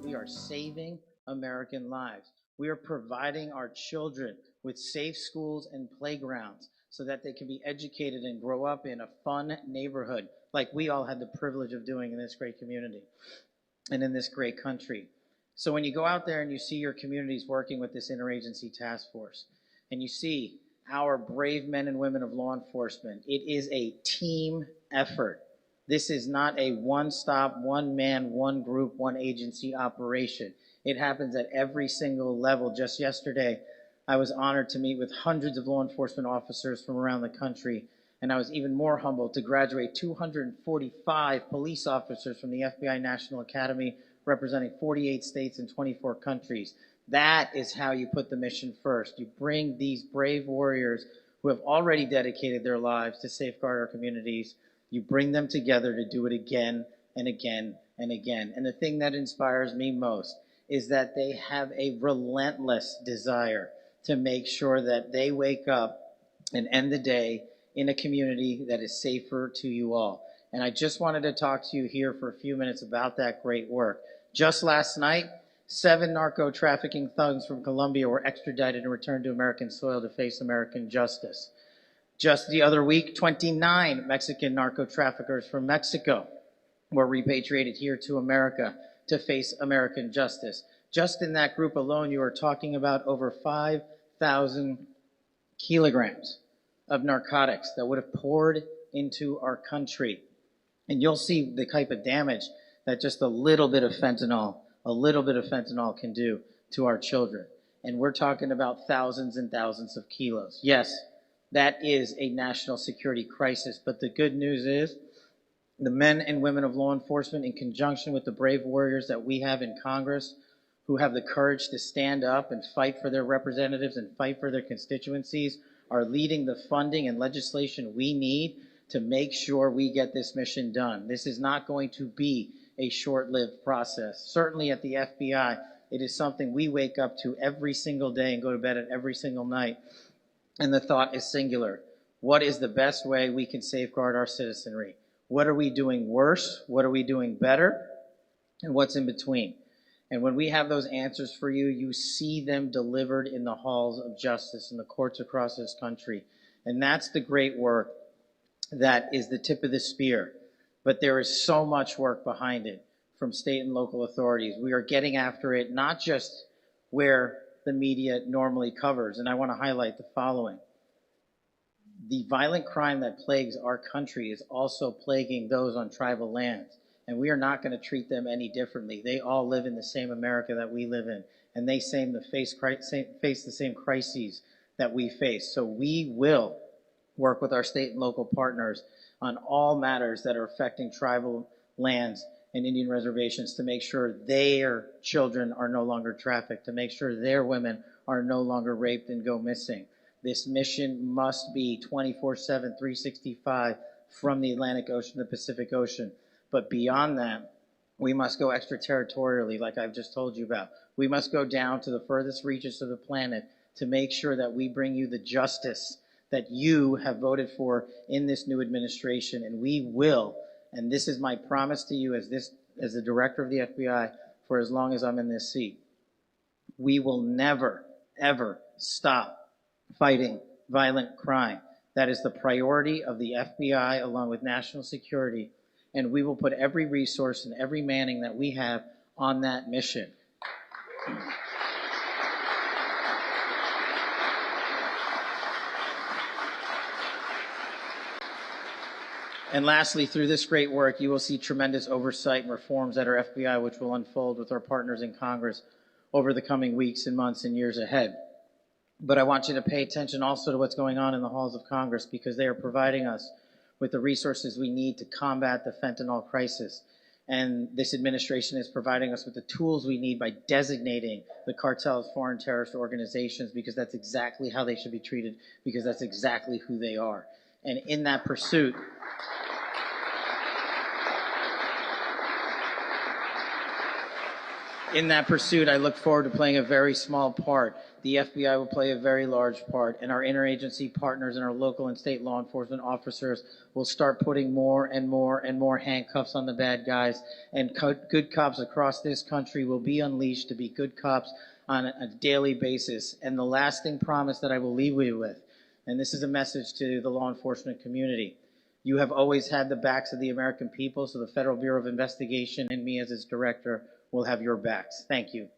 we are saving American lives. We are providing our children with safe schools and playgrounds so that they can be educated and grow up in a fun neighborhood like we all had the privilege of doing in this great community and in this great country. So when you go out there and you see your communities working with this interagency task force, and you see our brave men and women of law enforcement, it is a team effort. This is not a one-stop, one-man, one group, one agency operation. It happens at every single level. Just yesterday, I was honored to meet with hundreds of law enforcement officers from around the country, and I was even more humbled to graduate 245 police officers from the FBI National Academy, representing 48 states and 24 countries. That is how you put the mission first. You bring these brave warriors who have already dedicated their lives to safeguard our communities. You bring them together to do it again and again and again. And the thing that inspires me most is that they have a relentless desire to make sure that they wake up and end the day in a community that is safer to you all. And I just wanted to talk to you here for a few minutes about that great work. Just last night, 7 narco-trafficking thugs from Colombia were extradited and returned to American soil to face American justice. Just the other week, 29 Mexican narco-traffickers from Mexico were repatriated here to America to face American justice. Just in that group alone, you are talking about over 5,000 kilograms of narcotics that would have poured into our country. And you'll see the type of damage that just a little bit of fentanyl can do to our children. And we're talking about thousands and thousands of kilos. Yes, that is a national security crisis, but the good news is the men and women of law enforcement, in conjunction with the brave warriors that we have in Congress, who have the courage to stand up and fight for their representatives and fight for their constituencies, are leading the funding and legislation we need to make sure we get this mission done. This is not going to be a short-lived process. Certainly at the FBI, it is something we wake up to every single day and go to bed at every single night. And the thought is singular. What is the best way we can safeguard our citizenry? What are we doing worse? What are we doing better? And what's in between? And when we have those answers for you, you see them delivered in the halls of justice in the courts across this country. And that's the great work that is the tip of the spear. But there is so much work behind it from state and local authorities. We are getting after it, not just where the media normally covers. And I want to highlight the following. The violent crime that plagues our country is also plaguing those on tribal lands. And we are not going to treat them any differently. They all live in the same America that we live in. And they face the same crises that we face. So we will work with our state and local partners on all matters that are affecting tribal lands and Indian reservations to make sure their children are no longer trafficked, to make sure their women are no longer raped and go missing. This mission must be 24/7, 365 from the Atlantic Ocean to the Pacific Ocean. But beyond that, we must go extraterritorially, like I've just told you about. We must go down to the furthest reaches of the planet to make sure that we bring you the justice that you have voted for in this new administration. And we will, and this is my promise to you as the director of the FBI for as long as I'm in this seat, we will never, ever stop fighting violent crime. That is the priority of the FBI along with national security. And we will put every resource and every manning that we have on that mission. And lastly, through this great work, you will see tremendous oversight and reforms at our FBI, which will unfold with our partners in Congress over the coming weeks and months and years ahead. But I want you to pay attention also to what's going on in the halls of Congress, because they are providing us with the resources we need to combat the fentanyl crisis. And this administration is providing us with the tools we need by designating the cartel as foreign terrorist organizations, because that's exactly how they should be treated, because that's exactly who they are. And in that pursuit, In that pursuit, I look forward to playing a very small part. The FBI will play a very large part, and our interagency partners and our local and state law enforcement officers will start putting more and more and more handcuffs on the bad guys, and good cops across this country will be unleashed to be good cops on a daily basis. And the lasting promise that I will leave you with, and this is a message to the law enforcement community: you have always had the backs of the American people, so the Federal Bureau of Investigation and me as its director will have your backs. Thank you.